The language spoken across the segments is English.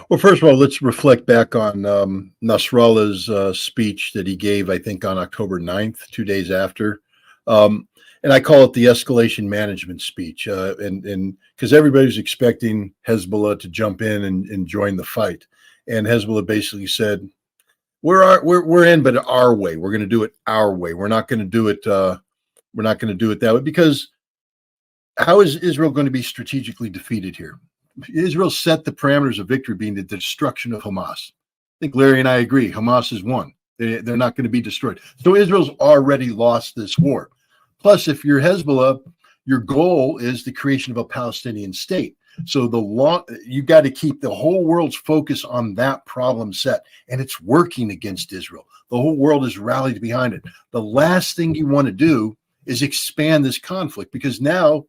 Well, first of all, let's reflect back on Nasrallah's speech that he gave, I think, on October 9th, 2 days after. Um, and I call it the escalation management speech. And because everybody's expecting Hezbollah to jump in and join the fight. And Hezbollah basically said, we're in, but our way. We're going to do it our way. We're not going to do it. We're not going to do it that way because how is Israel going to be strategically defeated here? Israel set the parameters of victory being the destruction of Hamas. I think Larry and I agree. Hamas is won. They're not going to be destroyed. So Israel's already lost this war. Plus, if you're Hezbollah, your goal is the creation of a Palestinian state. So you got to keep the whole world's focus on that problem set, and it's working against Israel. The whole world is rallied behind it. The last thing you want to do is expand this conflict because now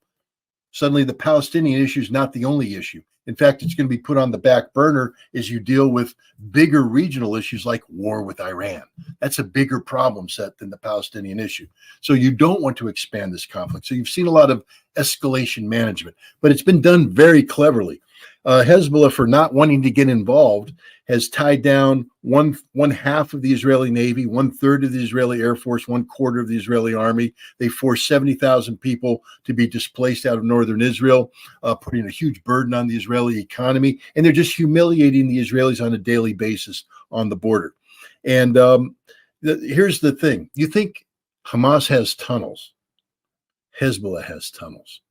suddenly the Palestinian issue is not the only issue. In fact, it's going to be put on the back burner as you deal with bigger regional issues like war with Iran. That's a bigger problem set than the Palestinian issue. So you don't want to expand this conflict. So you've seen a lot of escalation management, but it's been done very cleverly. Hezbollah, for not wanting to get involved, has tied down one half of the Israeli Navy, 1/3 of the Israeli Air Force, 1/4 of the Israeli Army. They forced 70,000 people to be displaced out of northern Israel, putting a huge burden on the Israeli economy. And they're just humiliating the Israelis on a daily basis on the border. And here's the thing. You think Hamas has tunnels. Hezbollah has tunnels,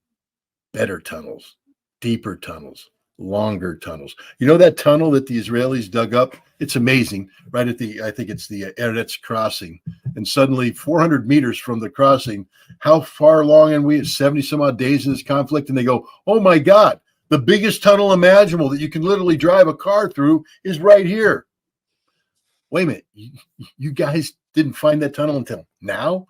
better tunnels, deeper tunnels, longer tunnels. You know that tunnel that the Israelis dug up? It's amazing. Right at I think it's the Eretz crossing. And suddenly 400 meters from the crossing, how far along are we? 70 some odd days in this conflict. And they go, oh my God, the biggest tunnel imaginable that you can literally drive a car through is right here. Wait a minute. You guys didn't find that tunnel until now?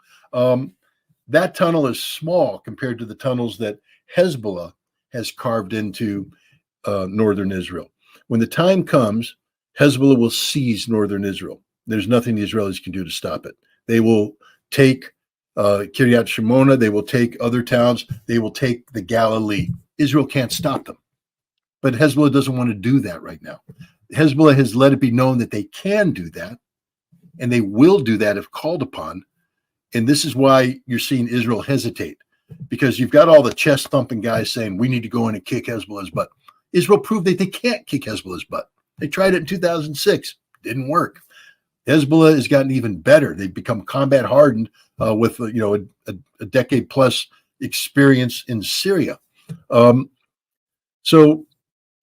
That tunnel is small compared to the tunnels that Hezbollah has carved into northern Israel. When the time comes, Hezbollah will seize northern Israel. There's nothing the Israelis can do to stop it. They will take Kiryat Shimona. They will take other towns. They will take the Galilee. Israel can't stop them. But Hezbollah doesn't want to do that right now. Hezbollah has let it be known that they can do that, and they will do that if called upon. And this is why you're seeing Israel hesitate, because you've got all the chest thumping guys saying we need to go in and kick Hezbollah's butt. Israel proved that they can't kick Hezbollah's butt. They tried it in 2006. Didn't work. Hezbollah has gotten even better. They've become combat hardened with a decade plus experience in Syria. So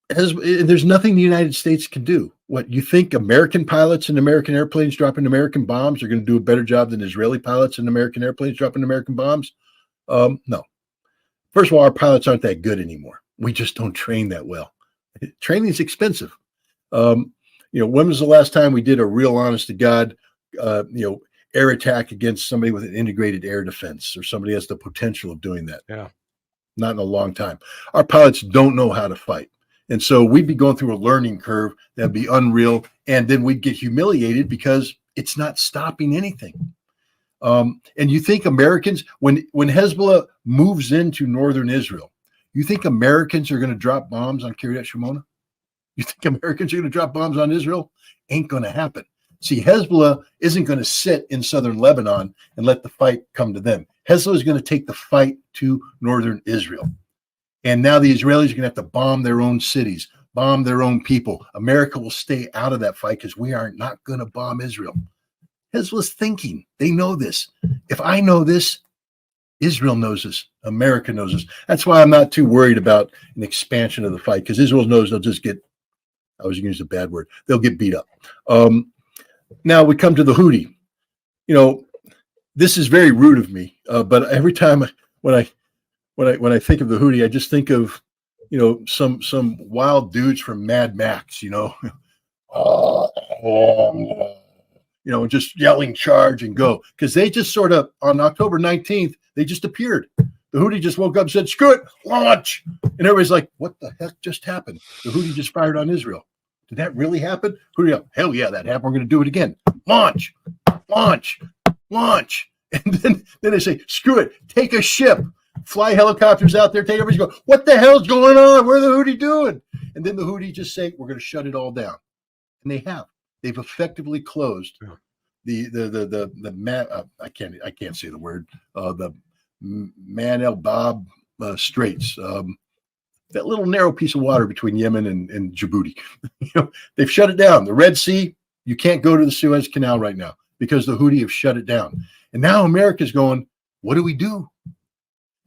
there's nothing the United States can do. What, you think American pilots and American airplanes dropping American bombs are going to do a better job than Israeli pilots and American airplanes dropping American bombs? No. First of all, our pilots aren't that good anymore. We just don't train that well. Training is expensive. When was the last time we did a real honest to God, air attack against somebody with an integrated air defense or somebody has the potential of doing that? Yeah. Not in a long time. Our pilots don't know how to fight. And so we'd be going through a learning curve that'd be unreal. And then we'd get humiliated because it's not stopping anything. And you think Americans, when Hezbollah moves into northern Israel, you think Americans are going to drop bombs on Kiryat Shimona? You think Americans are going to drop bombs on Israel? Ain't going to happen. See, Hezbollah isn't going to sit in southern Lebanon and let the fight come to them. Hezbollah is going to take the fight to northern Israel. And now the Israelis are going to have to bomb their own cities, bomb their own people. America will stay out of that fight because we are not going to bomb Israel. Hezbollah's thinking. They know this. If I know this, Israel knows this. America knows this. That's why I'm not too worried about an expansion of the fight, because Israel knows they'll just get, I was going to use a bad word, they'll get beat up. Now we come to the Houthi. This is very rude of me, but every time when I think of the Houthi, I just think of, some wild dudes from Mad Max, just yelling charge and go, because they just sort of, on October 19th, they just appeared. The Houthi just woke up and said, screw it, launch. And everybody's like, what the heck just happened? The Houthi just fired on Israel. Did that really happen? Houthi, hell yeah, that happened. We're going to do it again. Launch, launch, launch. And then they say, screw it, take a ship. fly helicopters out there, take everybody go, what the hell's going on? What are the Houthi doing? And then the Houthi just say, we're going to shut it all down. And they have. They've effectively closed I can't say the word, the Man el Bab Straits, that little narrow piece of water between Yemen and Djibouti. They've shut it down. The Red Sea, you can't go to the Suez Canal right now because the Houthi have shut it down. And now America's going, what do we do?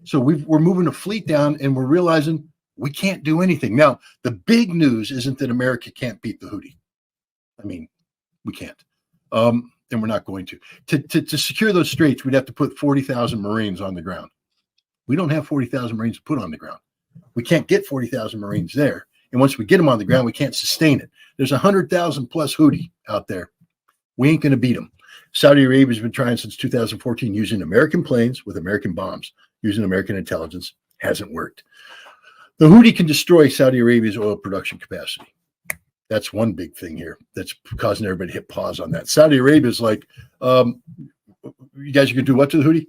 So we're moving a fleet down and we're realizing we can't do anything. Now, the big news isn't that America can't beat the Houthi. I mean, we can't. And we're not going to. To secure those straits, we'd have to put 40,000 Marines on the ground. We don't have 40,000 Marines to put on the ground. We can't get 40,000 Marines there. And once we get them on the ground, we can't sustain it. There's 100,000 plus Houthi out there. We ain't going to beat them. Saudi Arabia's been trying since 2014 using American planes with American bombs, using American intelligence. Hasn't worked. The Houthi can destroy Saudi Arabia's oil production capacity. That's one big thing here that's causing everybody to hit pause on that. Saudi Arabia is like, you guys are going to do what to the Houthi?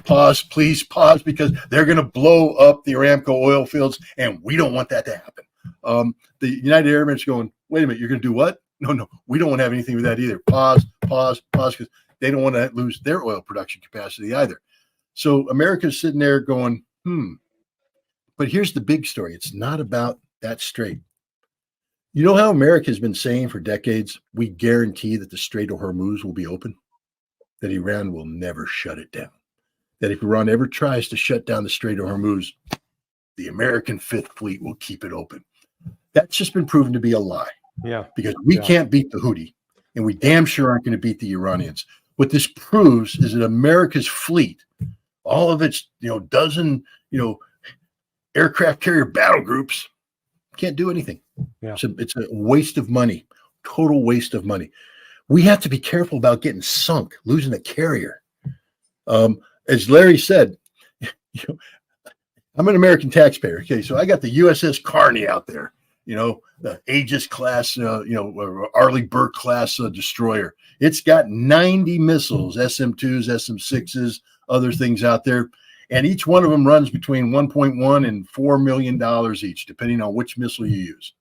Pause, please pause, because they're going to blow up the Aramco oil fields, and we don't want that to happen. The United Arab Emirates going, wait a minute, you're going to do what? No, we don't want to have anything with that either. Pause, because they don't want to lose their oil production capacity either. So America's sitting there going, But here's the big story. It's not about that strait. You know how America has been saying for decades, we guarantee that the Strait of Hormuz will be open, that Iran will never shut it down, that if Iran ever tries to shut down the Strait of Hormuz, the American Fifth Fleet will keep it open. That's just been proven to be a lie. Yeah, because we can't beat the Houthi, and we damn sure aren't going to beat the Iranians. What this proves is that America's fleet, all of its dozen aircraft carrier battle groups, can't do anything. Yeah. It's a waste of money, total waste of money. We have to be careful about getting sunk, losing a carrier. As Larry said, I'm an American taxpayer. Okay, so I got the USS Carney out there, the Aegis class, Arleigh Burke class destroyer. It's got 90 missiles, SM-2s, SM-6s, other things out there. And each one of them runs between $1.1 and $4 million each, depending on which missile you use.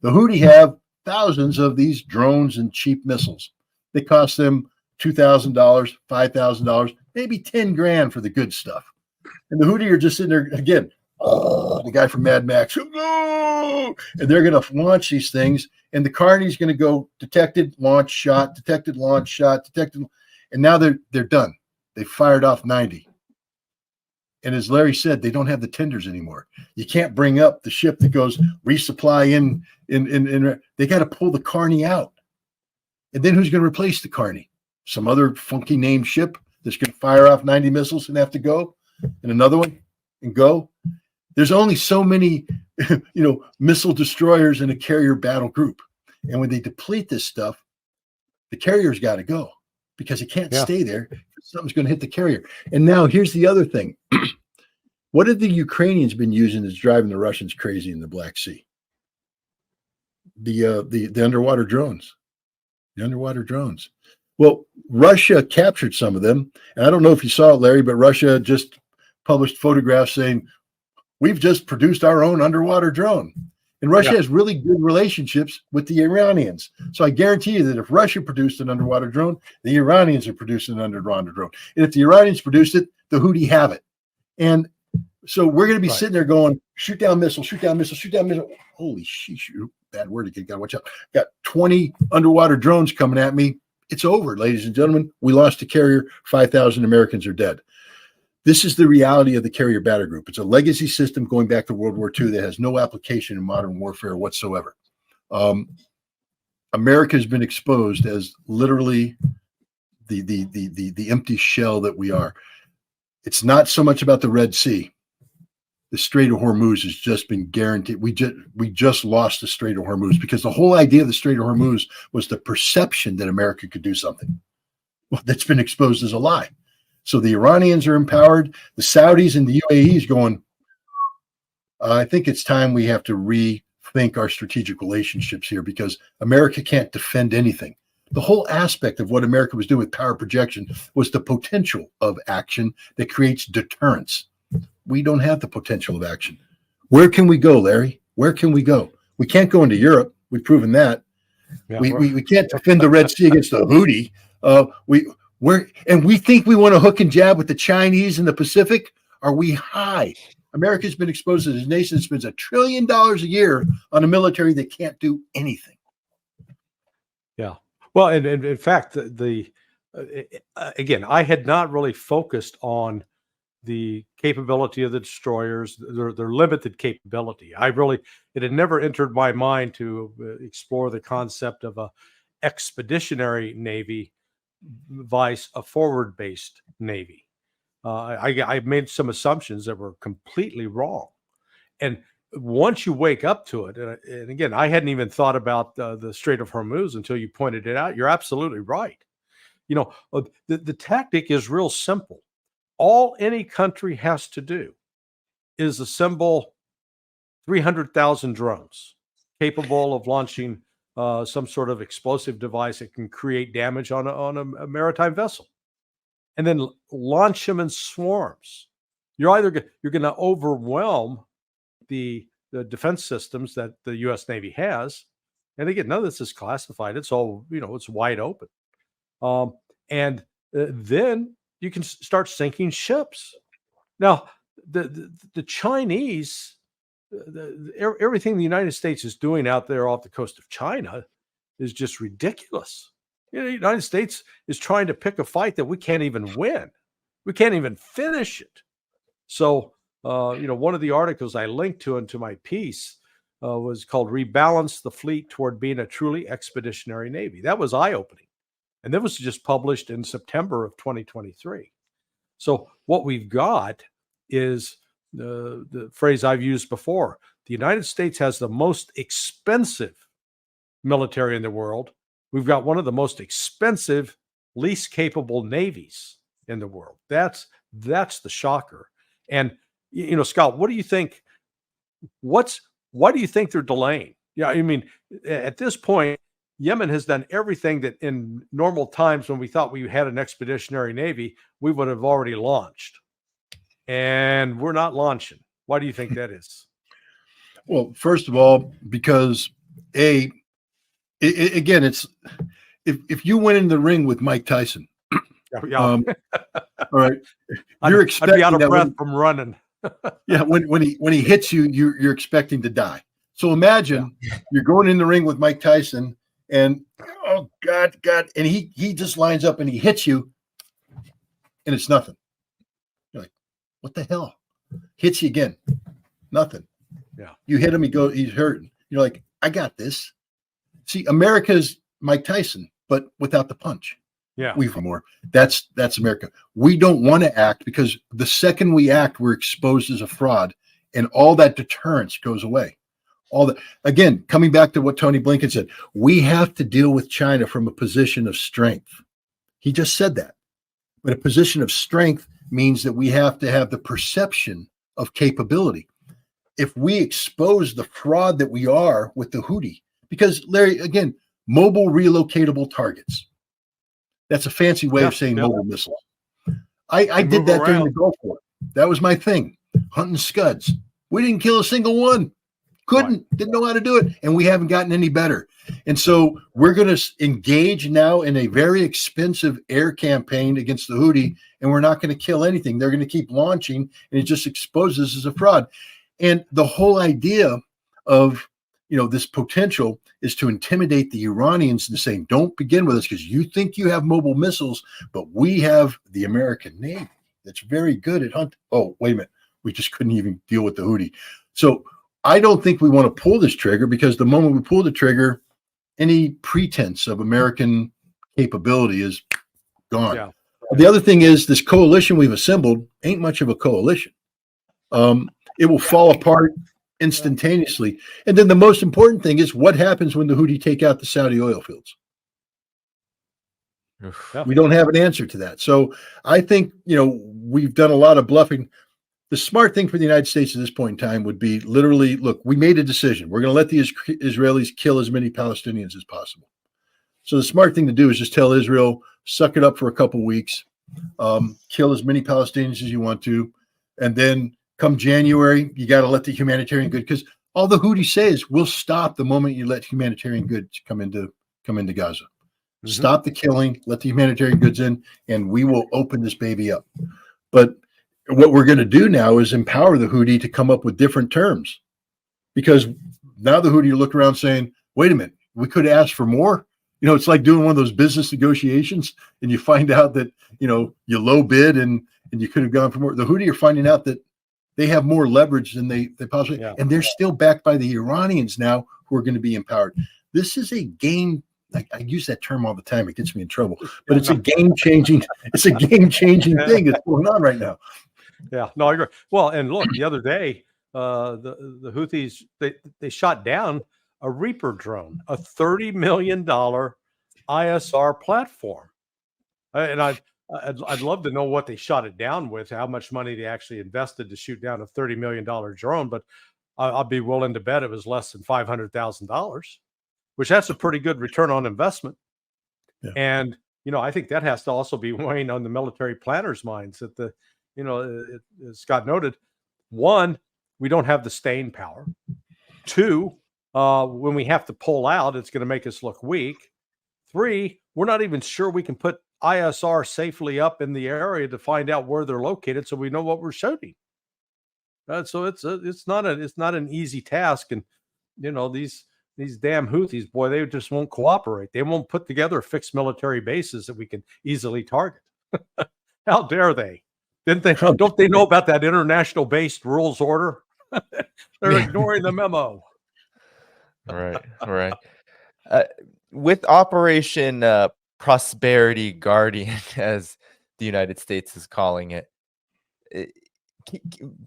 The Houthi have thousands of these drones and cheap missiles. They cost them $2,000, $5,000, maybe $10,000 for the good stuff. And the Houthi are just sitting there again. The guy from Mad Max, and they're going to launch these things. And the Carney's going to go detected, launch, shot, detected, launch, shot, detected, and now they're done. They fired off 90. And as Larry said, they don't have the tenders anymore. You can't bring up the ship that goes resupply in. They got to pull the Carney out. And then who's going to replace the Carney? Some other funky named ship that's going to fire off 90 missiles and have to go, and another one and go. There's only so many, missile destroyers in a carrier battle group. And when they deplete this stuff, the carrier's got to go because it can't stay there. Something's going to hit the carrier. And now here's the other thing. What have the Ukrainians been using that's driving the Russians crazy in the Black Sea? The underwater drones. The underwater drones. Well, Russia captured some of them. And I don't know if you saw it, Larry, but Russia just published photographs saying, we've just produced our own underwater drone. And Russia has really good relationships with the Iranians. So I guarantee you that if Russia produced an underwater drone, the Iranians are producing an underwater drone. And if the Iranians produced it, the Houthi have it. And so we're going to be sitting there going, shoot down missile, shoot down missile, shoot down missile. Holy shit, bad word again. Got to watch out. Got 20 underwater drones coming at me. It's over, ladies and gentlemen. We lost a carrier. 5,000 Americans are dead. This is the reality of the carrier battle group. It's a legacy system going back to World War II that has no application in modern warfare whatsoever. America has been exposed as literally the empty shell that we are. It's not so much about the Red Sea. The Strait of Hormuz has just been guaranteed. We just lost the Strait of Hormuz because the whole idea of the Strait of Hormuz was the perception that America could do something. Well, that's been exposed as a lie. So the Iranians are empowered. The Saudis and the UAE is going, I think it's time we have to rethink our strategic relationships here because America can't defend anything. The whole aspect of what America was doing with power projection was the potential of action that creates deterrence. We don't have the potential of action. Where can we go, Larry? Where can we go? We can't go into Europe. We've proven that. Yeah, we can't defend the Red Sea against the Houthi. We think we want to hook and jab with the Chinese in the Pacific. Are we high? America's been exposed as a nation that spends $1 trillion a year on a military that can't do anything. Yeah. Well, and in fact, again, I had not really focused on the capability of the destroyers, their limited capability. It had never entered my mind to explore the concept of a expeditionary navy vice a forward-based navy. I made some assumptions that were completely wrong. And once you wake up to it, and again, I hadn't even thought about the Strait of Hormuz until you pointed it out. You're absolutely right. The tactic is real simple. All any country has to do is assemble 300,000 drones capable of launching some sort of explosive device that can create damage on a maritime vessel, and then launch them in swarms. You're going to overwhelm the defense systems that the U.S. Navy has, and again, none of this is classified. It's all it's wide open, and then you can start sinking ships. Now, the Chinese, everything the United States is doing out there off the coast of China is just ridiculous. The United States is trying to pick a fight that we can't even win. We can't even finish it. So, one of the articles I linked to into my piece was called "Rebalance the Fleet Toward Being a Truly Expeditionary Navy." That was eye-opening. And that was just published in September of 2023. So what we've got is the phrase I've used before. The United States has the most expensive military in the world. We've got one of the most expensive, least capable navies in the world. That's the shocker. And Scott, what do you think? Why do you think they're delaying? Yeah, I mean, at this point, Yemen has done everything that in normal times when we thought we had an expeditionary navy, we would have already launched. And we're not launching. Why do you think that is? Well, first of all, because again, it's if you went in the ring with Mike Tyson, all right, I'd be out of breath from running. Yeah, when he hits you, you're expecting to die. So imagine you're going in the ring with Mike Tyson. And oh God, and he just lines up and he hits you, and it's nothing. You're like, what the hell? Hits you again, nothing. Yeah, you hit him, he's hurting. You're like, I got this. See, America's Mike Tyson, but without the punch. Yeah, we've more. That's America. We don't want to act because the second we act, we're exposed as a fraud, and all that deterrence goes away. Again, coming back to what Tony Blinken said, we have to deal with China from a position of strength. He just said that. But a position of strength means that we have to have the perception of capability. If we expose the fraud that we are with the Houthi, because Larry, again, mobile relocatable targets. That's a fancy way of saying mobile missiles. I did that during the Gulf War. That was my thing. Hunting scuds. We didn't kill a single one. Didn't know how to do it, and we haven't gotten any better. And so we're going to engage now in a very expensive air campaign against the Houthi, and we're not going to kill anything. They're going to keep launching, and it just exposes us as a fraud. And the whole idea of this potential is to intimidate the Iranians into saying, don't begin with us because you think you have mobile missiles, but we have the American Navy that's very good at hunting. Oh, wait a minute. We just couldn't even deal with the Houthi. So I don't think we want to pull this trigger because the moment we pull the trigger, any pretense of American capability is gone. Yeah. The other thing is this coalition we've assembled ain't much of a coalition. It will fall apart instantaneously. And then the most important thing is what happens when the Houthi take out the Saudi oil fields. We don't have an answer to that. So I think, we've done a lot of bluffing. The smart thing for the United States at this point in time would be literally, look, we made a decision. We're going to let the Israelis kill as many Palestinians as possible. So the smart thing to do is just tell Israel, suck it up for a couple weeks, kill as many Palestinians as you want to, and then come January, you got to let the humanitarian goods, because all the Houthis say is we'll stop the moment you let humanitarian goods come into Gaza. Mm-hmm. Stop the killing, let the humanitarian goods in, and we will open this baby up. But what we're going to do now is empower the Houthi to come up with different terms, because now the Houthi look around saying, wait a minute, we could ask for more. It's like doing one of those business negotiations and you find out that, you low bid and you could have gone for more. The Houthi are finding out that they have more leverage than they possibly, and they're still backed by the Iranians now who are going to be empowered. This is a game. I use that term all the time. It gets me in trouble, but it's a game-changing thing that's going on right now. Yeah, no, I agree. Well, and look, the other day, the Houthis, they shot down a Reaper drone, a $30 million ISR platform. And I'd love to know what they shot it down with, how much money they actually invested to shoot down a $30 million drone, but I'll be willing to bet it was less than $500,000, which that's a pretty good return on investment. Yeah. And, I think that has to also be weighing on the military planners' minds that as Scott noted, one, we don't have the staying power. Two, when we have to pull out, it's going to make us look weak. Three, we're not even sure we can put ISR safely up in the area to find out where they're located, so we know what we're shooting. So it's not an easy task, and these damn Houthis, boy, they just won't cooperate. They won't put together fixed military bases that we can easily target. How dare they? Don't they know about that international based rules order? They're ignoring the memo. Right. With Operation Prosperity Guardian, as the United States is calling it,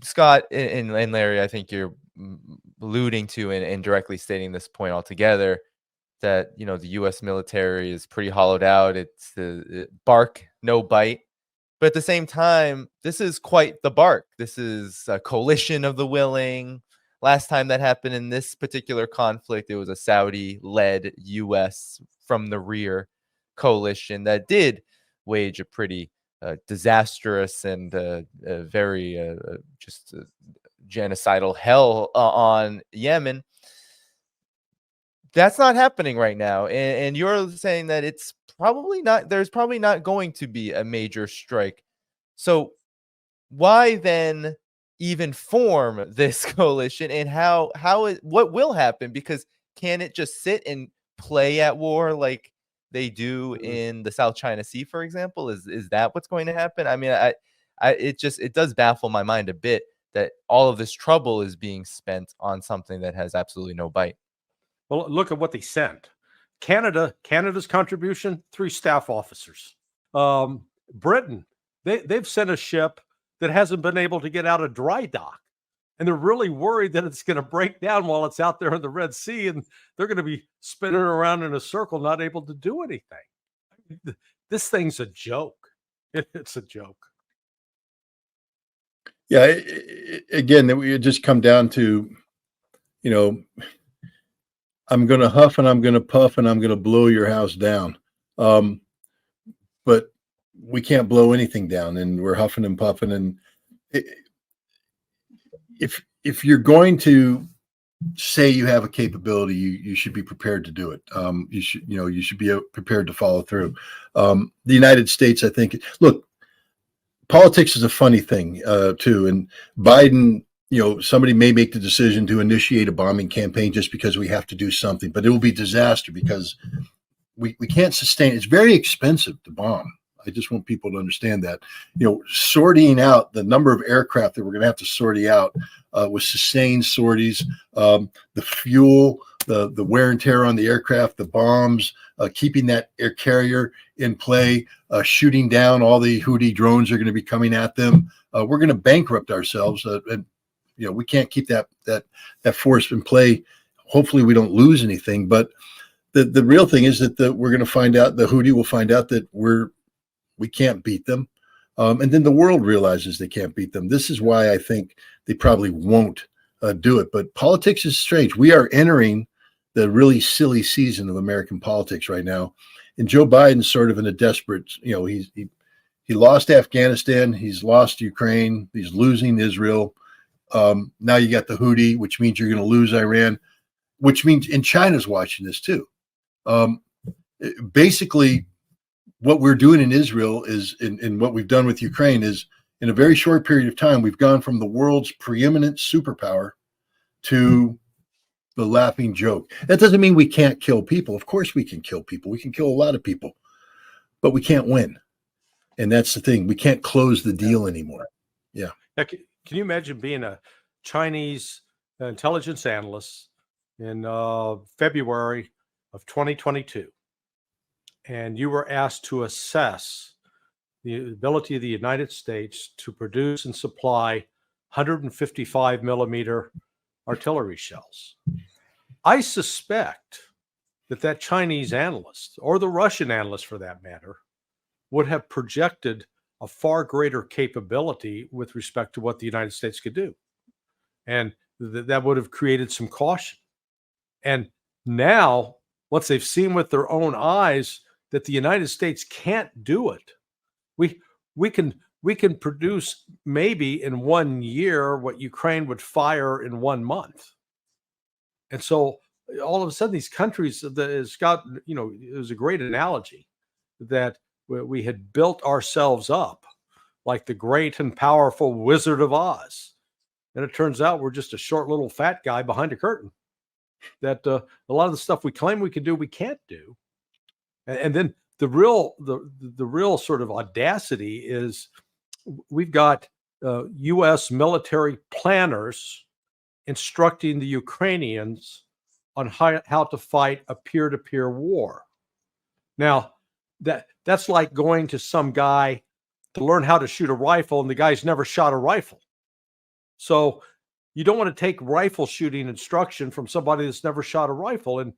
Scott and Larry, I think you're alluding to and directly stating this point altogether, that the U.S. military is pretty hollowed out. It's the bark, no bite. But at the same time, this is quite the bark. This is a coalition of the willing. Last time that happened in this particular conflict, it was a Saudi-led U.S. from the rear coalition that did wage a pretty disastrous and very just genocidal hell on Yemen. That's not happening right now. And you're saying that it's probably not, there's probably not going to be a major strike. So why then even form this coalition, and what will happen? Because can it just sit and play at war like they do in the South China Sea, for example? Is that what's going to happen? I mean, it does baffle my mind a bit that all of this trouble is being spent on something that has absolutely no bite. Well, look at what they sent. Canada's contribution, 3 staff officers. Britain, they've sent a ship that hasn't been able to get out of dry dock. And they're really worried that it's going to break down while it's out there in the Red Sea, and they're going to be spinning around in a circle, not able to do anything. This thing's a joke. It's a joke. Yeah. Again, that we just come down to, I'm going to huff and I'm going to puff and I'm going to blow your house down. But we can't blow anything down, and we're huffing and puffing. And if you're going to say you have a capability, you should be prepared to do it. You should be prepared to follow through. The United States, I think, look, politics is a funny thing too. And Biden, somebody may make the decision to initiate a bombing campaign just because we have to do something, but it will be disaster because we can't sustain. It's very expensive to bomb. I just want people to understand that, sorting out the number of aircraft that we're going to have to sort out with sustained sorties, the fuel, the wear and tear on the aircraft, the bombs, keeping that air carrier in play, shooting down all the Houthi drones are going to be coming at them. We're going to bankrupt ourselves, and we can't keep that force in play. Hopefully, we don't lose anything. But the real thing is that we're going to find out. The Houthi will find out that we can't beat them. And then the world realizes they can't beat them. This is why I think they probably won't do it. But politics is strange. We are entering the really silly season of American politics right now. And Joe Biden's sort of in a desperate, he lost Afghanistan, he's lost Ukraine, he's losing Israel. Now you got the Houthi, which means you're going to lose Iran, which means, and China's watching this too. Basically, what we're doing in Israel is, and what we've done with Ukraine is, in a very short period of time, we've gone from the world's preeminent superpower to the laughing joke. That doesn't mean we can't kill people. Of course we can kill people. We can kill a lot of people, but we can't win. And that's the thing. We can't close the deal anymore. Yeah. Can you imagine being a Chinese intelligence analyst in February of 2022, and you were asked to assess the ability of the United States to produce and supply 155 millimeter artillery shells? I suspect that Chinese analyst, or the Russian analyst for that matter, would have projected a far greater capability with respect to what the United States could do. And that would have created some caution. And now, once they've seen with their own eyes that the United States can't do it, we can produce maybe in 1 year what Ukraine would fire in 1 month. And so all of a sudden, these countries, it's got, it was a great analogy that we had built ourselves up like the great and powerful Wizard of Oz. And it turns out we're just a short little fat guy behind a curtain that a lot of the stuff we claim we can do, we can't do. And then the real sort of audacity is we've got U.S. military planners instructing the Ukrainians on how to fight a peer-to-peer war. Now, that's like going to some guy to learn how to shoot a rifle, and the guy's never shot a rifle. So you don't want to take rifle shooting instruction from somebody that's never shot a rifle. And,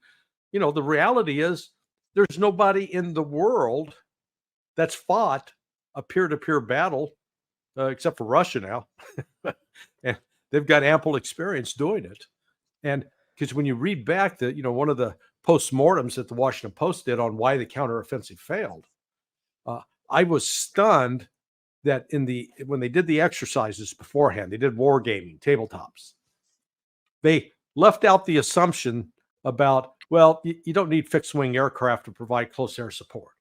the reality is there's nobody in the world that's fought a peer-to-peer battle except for Russia now. And they've got ample experience doing it. And because when you read back one of the postmortems that the Washington Post did on why the counteroffensive failed, I was stunned that when they did the exercises beforehand, they did war gaming, tabletops. They left out the assumption about, well, you don't need fixed wing aircraft to provide close air support.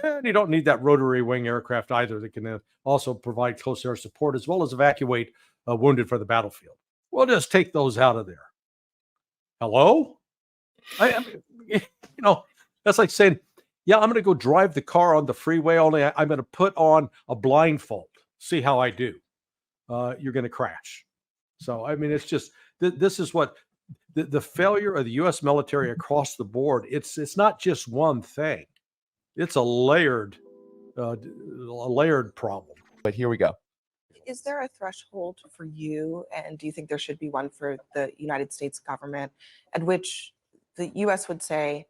And you don't need that rotary wing aircraft either that can also provide close air support as well as evacuate wounded for the battlefield. We'll just take those out of there. Hello? That's like saying, yeah, I'm going to go drive the car on the freeway, only I'm going to put on a blindfold, see how I do. You're going to crash. So, it's just, this is what the failure of the U.S. military across the board, it's not just one thing. It's a layered problem. But here we go. Is there a threshold for you, and do you think there should be one for the United States government, at which the U.S. would say,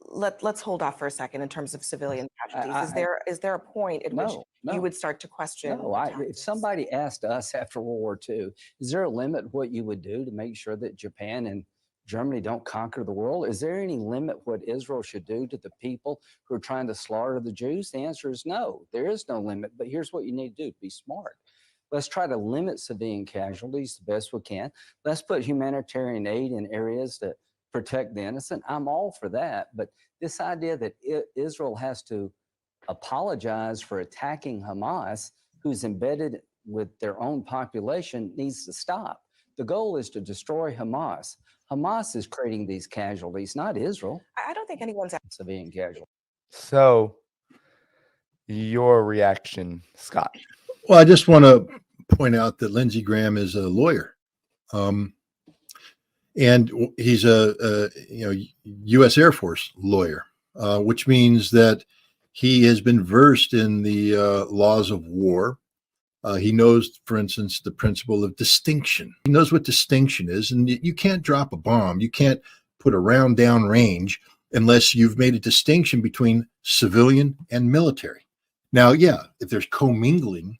let's hold off for a second in terms of civilian casualties? Is there a point at which you would start to question? If somebody asked us after World War II, is there a limit what you would do to make sure that Japan and Germany don't conquer the world? Is there any limit what Israel should do to the people who are trying to slaughter the Jews? The answer is no. There is no limit. But here's what you need to do. Be smart. Let's try to limit civilian casualties the best we can. Let's put humanitarian aid in areas that protect the innocent. I'm all for that. But this idea that Israel has to apologize for attacking Hamas, who's embedded with their own population, needs to stop. The goal is to destroy Hamas. Hamas is creating these casualties, not Israel. I don't think anyone's civilian casualties. So, your reaction, Scott? Well, I just want to point out that Lindsey Graham is a lawyer, and he's a U.S. Air Force lawyer, which means that he has been versed in the laws of war. He knows, for instance, the principle of distinction. He knows what distinction is, and you can't drop a bomb. You can't put a round down range unless you've made a distinction between civilian and military. Now, yeah, if there's commingling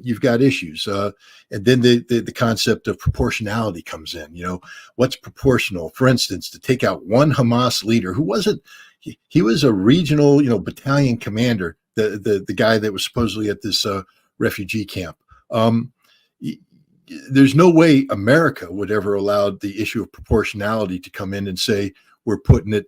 you've got issues. And then the concept of proportionality comes in. What's proportional? For instance, to take out one Hamas leader who wasn't, he was a regional, battalion commander, the guy that was supposedly at this refugee camp. There's no way America would ever allow the issue of proportionality to come in and say, we're going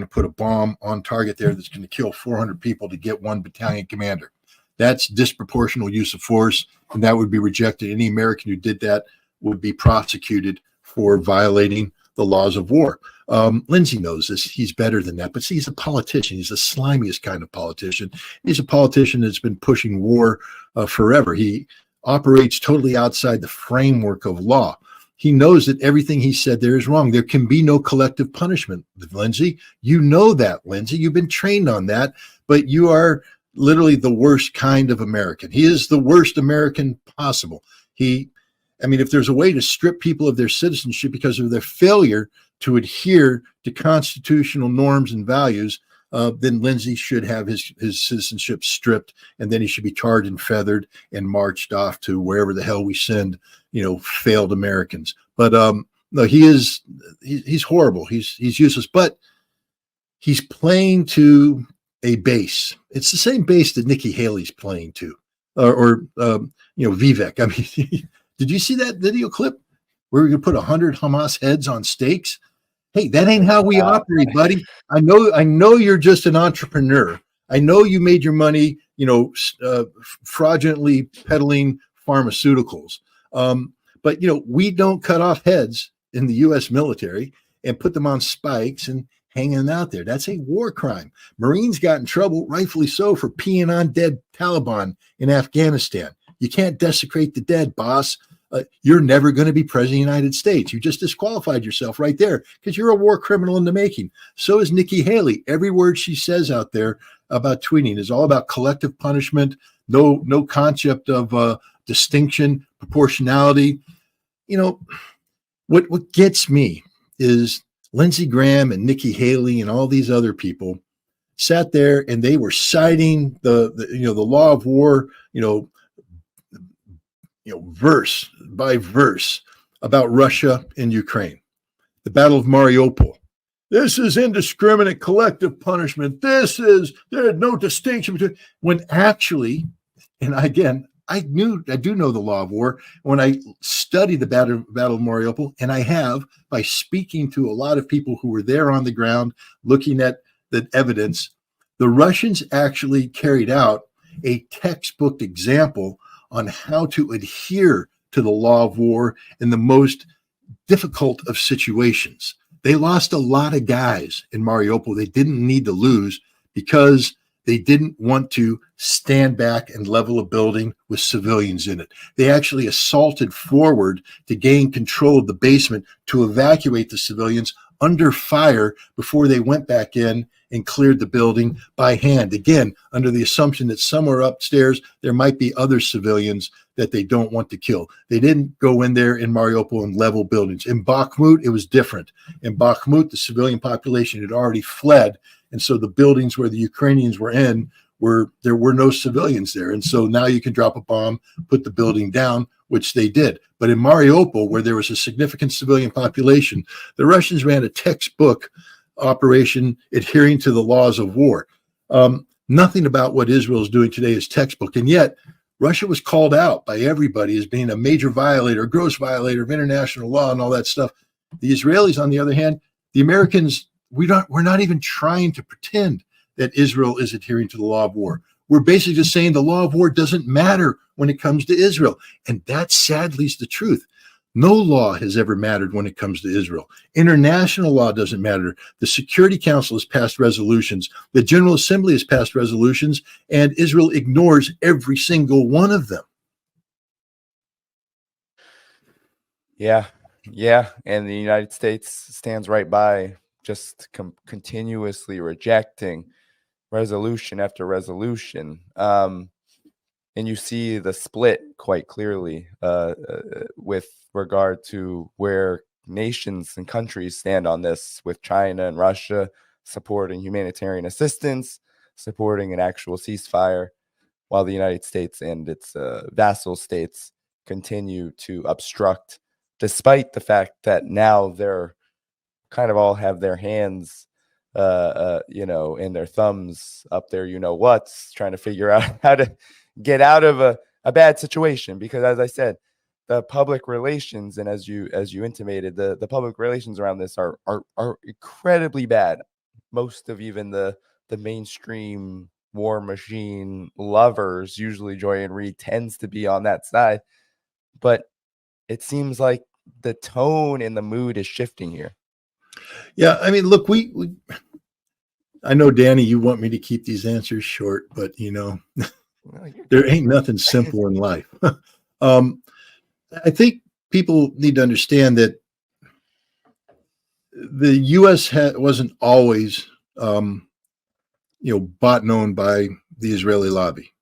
to put a bomb on target there that's going to kill 400 people to get one battalion commander. That's disproportional use of force, and that would be rejected. Any American who did that would be prosecuted for violating the laws of war. Lindsey knows this. He's better than that. But see, he's a politician. He's the slimiest kind of politician. He's a politician that's been pushing war forever. He operates totally outside the framework of law. He knows that everything he said there is wrong. There can be no collective punishment, Lindsey. You know that, Lindsey. You've been trained on that, but you are literally the worst kind of American. He is the worst American possible. If there's a way to strip people of their citizenship because of their failure to adhere to constitutional norms and values, then Lindsey should have his citizenship stripped, and then he should be tarred and feathered and marched off to wherever the hell we send, failed Americans. But no, he's horrible. He's useless, but he's playing to a base. It's the same base that Nikki Haley's playing to, or Vivek. I mean, did you see that video clip where we could put 100 Hamas heads on stakes? Hey, that ain't how we operate, buddy. I know you're just an entrepreneur. I know you made your money, fraudulently peddling pharmaceuticals. But we don't cut off heads in the U.S. military and put them on spikes and hanging them out there. That's a war crime. Marines got in trouble, rightfully so, for peeing on dead Taliban in Afghanistan. You can't desecrate the dead, boss. You're never going to be president of the United States. You just disqualified yourself right there because you're a war criminal in the making. So is Nikki Haley. Every word she says out there about tweeting is all about collective punishment, no concept of distinction, proportionality. What gets me is Lindsey Graham and Nikki Haley and all these other people sat there and they were citing the law of war, verse by verse about Russia and Ukraine. The Battle of Mariupol. This is indiscriminate collective punishment. There's no distinction between, when actually, and again, I do know the law of war. When I studied the Battle of Mariupol, and I have by speaking to a lot of people who were there on the ground, looking at the evidence, the Russians actually carried out a textbook example on how to adhere to the law of war in the most difficult of situations. They lost a lot of guys in Mariupol they didn't need to lose because they didn't want to stand back and level a building with civilians in it. They actually assaulted forward to gain control of the basement to evacuate the civilians under fire before they went back in and cleared the building by hand. Again, under the assumption that somewhere upstairs there might be other civilians that they don't want to kill. They didn't go in there in Mariupol and level buildings. In Bakhmut, it was different. In Bakhmut, the civilian population had already fled. And so the buildings where the Ukrainians were in, there were no civilians there. And so now you can drop a bomb, put the building down, which they did. But in Mariupol, where there was a significant civilian population, the Russians ran a textbook operation adhering to the laws of war. Nothing about what Israel is doing today is textbook. And yet Russia was called out by everybody as being a major violator, a gross violator of international law and all that stuff. The Israelis, on the other hand, the Americans, we're not even trying to pretend that Israel is adhering to the law of war. We're basically just saying the law of war doesn't matter when it comes to Israel. And that sadly is the truth. No law has ever mattered when it comes to Israel. International law doesn't matter. The Security Council has passed resolutions. The General Assembly has passed resolutions, and Israel ignores every single one of them. Yeah. And the United States stands right by, just continuously rejecting resolution after resolution. And you see the split quite clearly with regard to where nations and countries stand on this, with China and Russia supporting humanitarian assistance, supporting an actual ceasefire, while the United States and its vassal states continue to obstruct, despite the fact that now they're kind of all have their hands, and their thumbs up there, what's trying to figure out how to get out of a bad situation. Because as I said, the public relations, and as you intimated, the public relations around this are incredibly bad. Most of even the mainstream war machine lovers, usually Joy and Reed tends to be on that side, but it seems like the tone and the mood is shifting here. Yeah, I mean, look, we I know, Danny, you want me to keep these answers short, but there ain't nothing simple in life. I think people need to understand that the U.S. wasn't always, bought and owned by the Israeli lobby.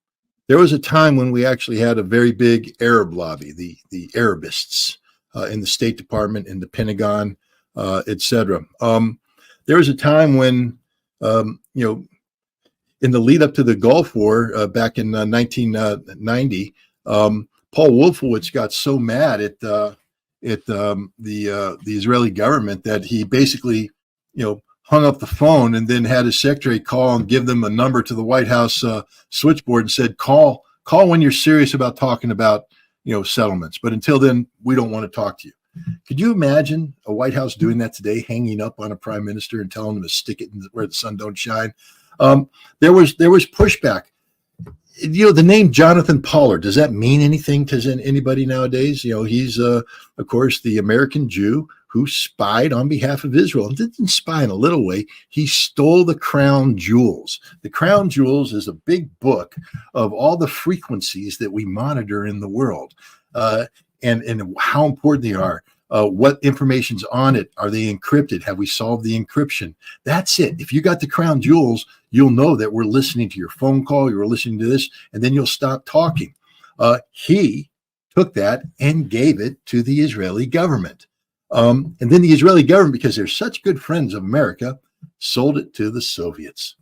There was a time when we actually had a very big Arab lobby, the Arabists in the State Department, in the Pentagon, etc. There was a time when, in the lead up to the Gulf War back in 1990, Paul Wolfowitz got so mad at the Israeli government that he basically, hung up the phone and then had his secretary call and give them a number to the White House switchboard and said, call when you're serious about talking about, settlements. But until then, we don't want to talk to you. Could you imagine a White House doing that today, hanging up on a prime minister and telling him to stick it where the sun don't shine? There was pushback. The name Jonathan Pollard, does that mean anything to anybody nowadays? He's, of course, the American Jew who spied on behalf of Israel, and didn't spy in a little way. He stole the crown jewels. The crown jewels is a big book of all the frequencies that we monitor in the world, and how important they are. What information's on it? Are they encrypted? Have we solved the encryption? That's it. If you got the crown jewels, you'll know that we're listening to your phone call, you're listening to this, and then you'll stop talking. He took that and gave it to the Israeli government. And then the Israeli government, because they're such good friends of America, sold it to the Soviets,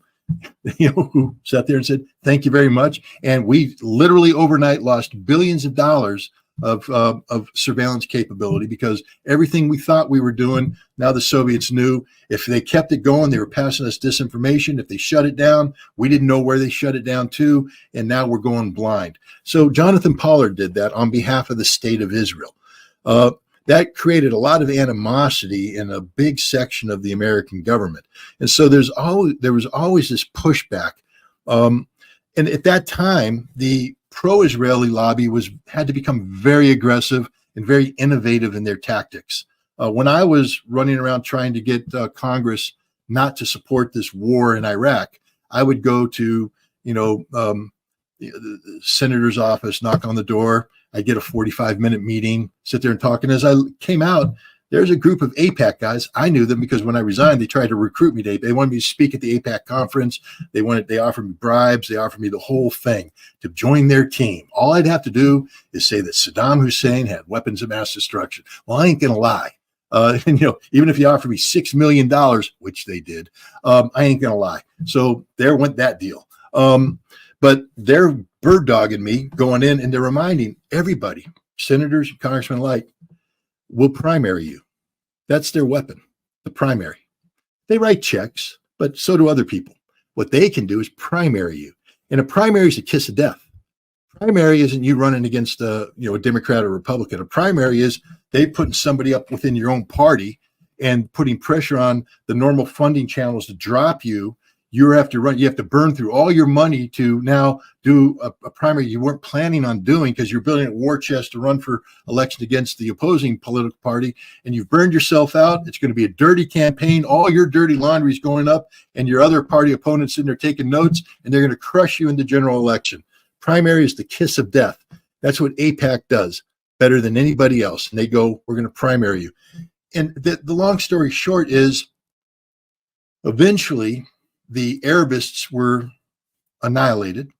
who sat there and said, thank you very much. And we literally overnight lost billions of dollars of surveillance capability, because everything we thought we were doing, now the Soviets knew. If they kept it going, they were passing us disinformation. If they shut it down, we didn't know where they shut it down to, and now we're going blind. So Jonathan Pollard did that on behalf of the state of Israel. That created a lot of animosity in a big section of the American government. And so there was always this pushback. And at that time, the pro-Israeli lobby had to become very aggressive and very innovative in their tactics. When I was running around trying to get Congress not to support this war in Iraq, I would go to, the senator's office, knock on the door. I'd get a 45-minute meeting, sit there and talk. And as I came out, there's a group of AIPAC guys. I knew them because when I resigned, they tried to recruit me. They wanted me to speak at the AIPAC conference. They offered me bribes. They offered me the whole thing to join their team. All I'd have to do is say that Saddam Hussein had weapons of mass destruction. Well, I ain't going to lie. And, even if you offer me $6 million, which they did, I ain't going to lie. So there went that deal. But they're bird dogging me going in, and they're reminding everybody, senators, congressmen alike, will primary you. That's their weapon, the primary. They write checks, but so do other people. What they can do is primary you. And a primary is a kiss of death. Primary isn't you running against a Democrat or Republican. A primary is they putting somebody up within your own party and putting pressure on the normal funding channels to drop you. You have to burn through all your money to now do a primary you weren't planning on doing, because you're building a war chest to run for election against the opposing political party, and you've burned yourself out. It's going to be a dirty campaign. All your dirty laundry is going up, and your other party opponents sitting there taking notes, and they're going to crush you in the general election. Primary is the kiss of death. That's what AIPAC does better than anybody else. And they go, we're going to primary you. And the long story short is, eventually, the Arabists were annihilated.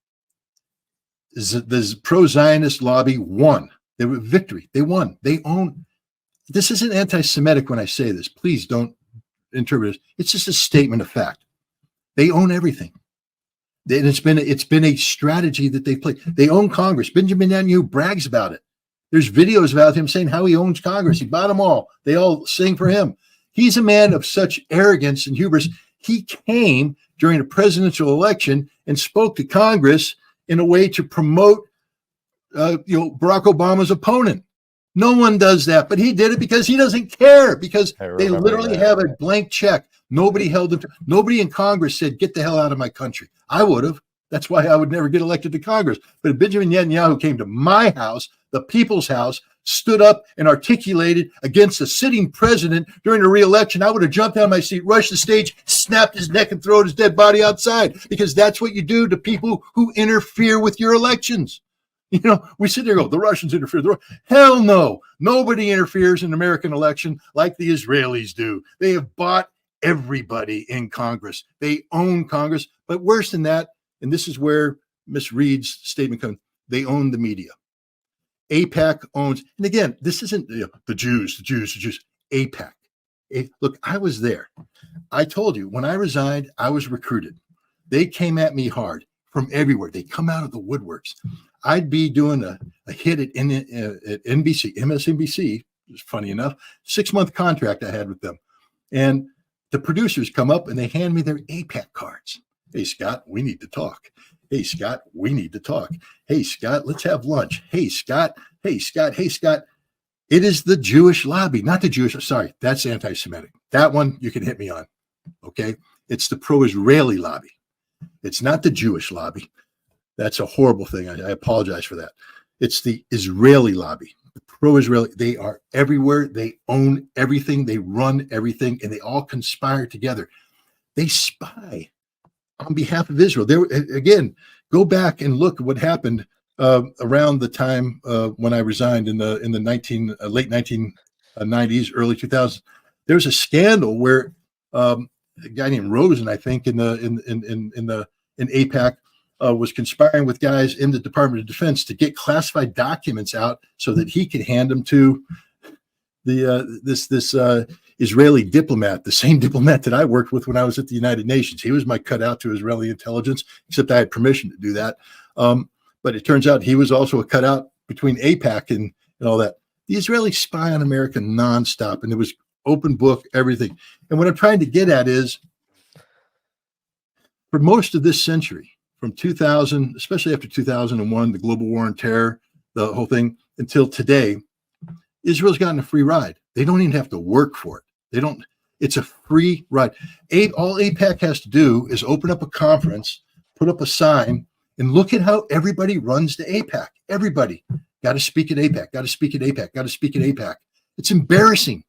The pro-Zionist lobby won. They were victory. They won. They own. This isn't anti-Semitic when I say this. Please don't interpret it. It's just a statement of fact. They own everything. And it's been a strategy that they play. They own Congress. Benjamin Netanyahu brags about it. There's videos about him saying how he owns Congress. He bought them all. They all sing for him. He's a man of such arrogance and hubris. He came during a presidential election and spoke to Congress in a way to promote Barack Obama's opponent. No one does that, but he did it because he doesn't care, because they literally have a blank check. Nobody held him. Nobody in Congress said, "Get the hell out of my country." I would have. That's why I would never get elected to Congress. But if Benjamin Netanyahu came to my house, the people's house, stood up and articulated against a sitting president during a re-election, I would have jumped out of my seat, rushed the stage, snapped his neck, and thrown his dead body outside, because that's what you do to people who interfere with your elections. We sit there and go, the Russians interfere. Hell no. Nobody interferes in an American election like the Israelis do. They have bought everybody in Congress. They own Congress. But worse than that, and this is where Miss Reed's statement comes, they own the media. AIPAC owns, and again, this isn't the Jews. AIPAC. Look, I was there. I told you, when I resigned, I was recruited. They came at me hard from everywhere. They come out of the woodworks. I'd be doing a hit at NBC, MSNBC. It's funny enough, 6-month contract I had with them. And the producers come up and they hand me their AIPAC cards. Hey, Scott, we need to talk. Hey, Scott, we need to talk. Hey, Scott, let's have lunch. Hey, Scott. Hey, Scott. Hey, Scott. It is the Jewish lobby, not the Jewish. Sorry, that's anti-Semitic. That one you can hit me on. Okay. It's the pro-Israeli lobby. It's not the Jewish lobby. That's a horrible thing. I apologize for that. It's the Israeli lobby, the pro-Israeli. They are everywhere. They own everything. They run everything, and they all conspire together. They spy on behalf of Israel. There again, go back and look at what happened around the time when I resigned in the late 1990s, early 2000s. There was a scandal where a guy named Rosen, I think, in AIPAC, was conspiring with guys in the Department of Defense to get classified documents out so that he could hand them to this Israeli diplomat, the same diplomat that I worked with when I was at the United Nations. He was my cutout to Israeli intelligence, except I had permission to do that. But it turns out he was also a cutout between AIPAC and all that. The Israelis spy on America nonstop, and it was open book, everything. And what I'm trying to get at is, for most of this century, from 2000, especially after 2001, the global war on terror, the whole thing, until today, Israel's gotten a free ride. They don't even have to work for it. It's a free ride. All AIPAC has to do is open up a conference, put up a sign, and look at how everybody runs to AIPAC. Everybody got to speak at AIPAC, got to speak at AIPAC, got to speak at AIPAC. It's embarrassing.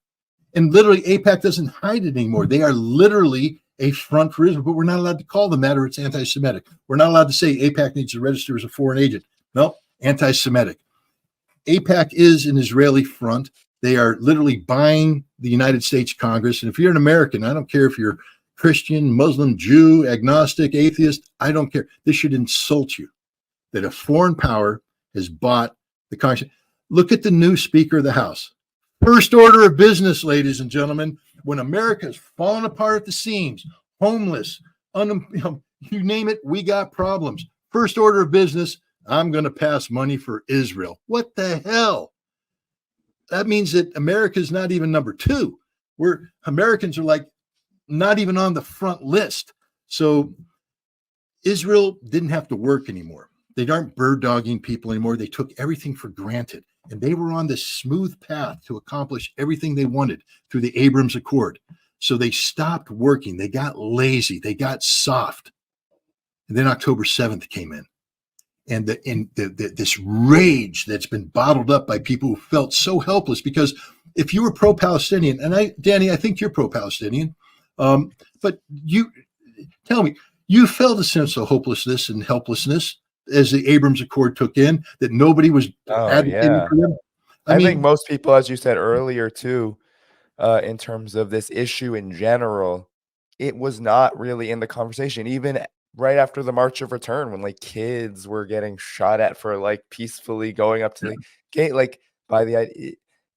And literally, AIPAC doesn't hide it anymore. They are literally a front for Israel, but we're not allowed to call them that, or it's anti-Semitic. We're not allowed to say AIPAC needs to register as a foreign agent. No, anti-Semitic. AIPAC is an Israeli front. They are literally buying the United States Congress. And if you're an American, I don't care if you're Christian, Muslim, Jew, agnostic, atheist, I don't care. This should insult you that a foreign power has bought the Congress. Look at the new Speaker of the House. First order of business, ladies and gentlemen, when America is falling apart at the seams, homeless, you name it, we got problems. First order of business, I'm going to pass money for Israel. What the hell? That means that America is not even number 2. Americans are like not even on the front list. So Israel didn't have to work anymore. They aren't bird dogging people anymore. They took everything for granted. And they were on this smooth path to accomplish everything they wanted through the Abrams Accord. So they stopped working. They got lazy. They got soft. And then October 7th came in. And this rage that's been bottled up by people who felt so helpless, because if you were pro-Palestinian, and Danny, I think you're pro-Palestinian, but you tell me, you felt a sense of hopelessness and helplessness as the Abrams Accord took in, that nobody was advocating for them. I think most people, as you said earlier too, in terms of this issue in general, it was not really in the conversation. Even right after the March of Return, when like kids were getting shot at for like peacefully going up to the gate, like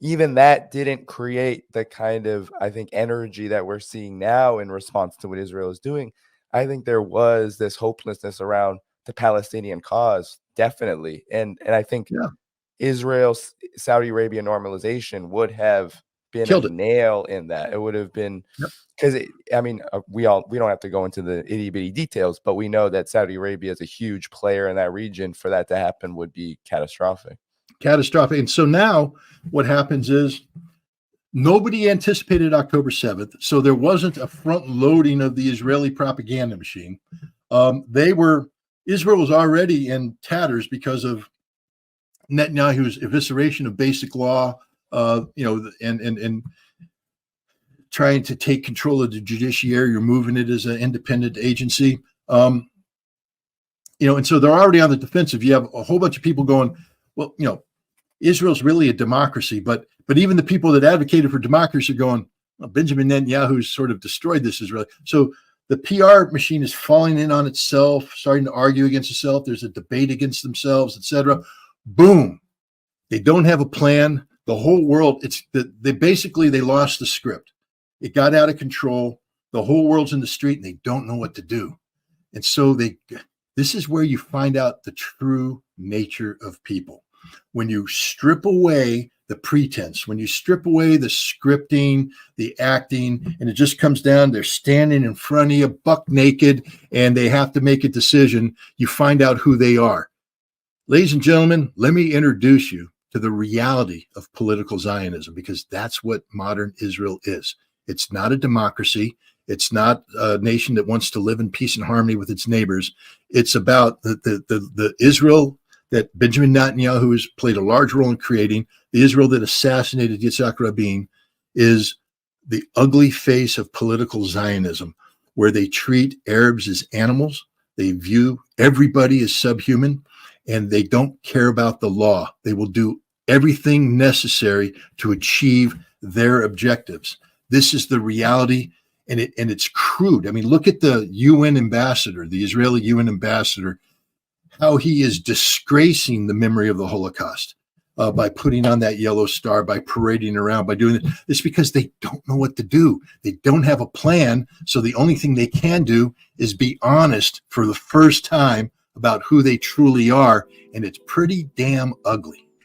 even that didn't create the kind of, I think, energy that we're seeing now in response to what Israel is doing. I think there was this hopelessness around the Palestinian cause, definitely. And I think Yeah. Israel Saudi Arabia normalization would have been Killed a it. nail in that. It would have been Yep. because I mean we don't have to go into the itty bitty details, but we know that Saudi Arabia is a huge player in that region. For that to happen would be catastrophic. Catastrophic. And so now what happens is nobody anticipated October 7th. So there wasn't a front loading of the Israeli propaganda machine. Israel was already in tatters because of Netanyahu's evisceration of basic law, and trying to take control of the judiciary, removing it as an independent agency. And so they're already on the defensive. You have a whole bunch of people going, well, Israel's really a democracy, but even the people that advocated for democracy are going, well, Benjamin Netanyahu's sort of destroyed this Israel. So the PR machine is falling in on itself, starting to argue against itself. There's a debate against themselves, etc. Boom. They don't have a plan. The whole world, they lost the script. It got out of control. The whole world's in the street and they don't know what to do. And so this is where you find out the true nature of people. When you strip away the pretense, when you strip away the scripting, the acting, and it just comes down, they're standing in front of you, buck naked, and they have to make a decision, you find out who they are. Ladies and gentlemen, let me introduce you to the reality of political Zionism, because that's what modern Israel is. It's not a democracy. It's not a nation that wants to live in peace and harmony with its neighbors. It's about the Israel that Benjamin Netanyahu has played a large role in creating. The Israel that assassinated Yitzhak Rabin is the ugly face of political Zionism, where they treat Arabs as animals. They view everybody as subhuman, and they don't care about the law. They will do everything necessary to achieve their objectives. This is the reality, and it's crude. I mean, look at the UN ambassador, the Israeli UN ambassador, how he is disgracing the memory of the Holocaust by putting on that yellow star, by parading around, by doing it. It's because they don't know what to do. They don't have a plan. So the only thing they can do is be honest for the first time about who they truly are. And it's pretty damn ugly.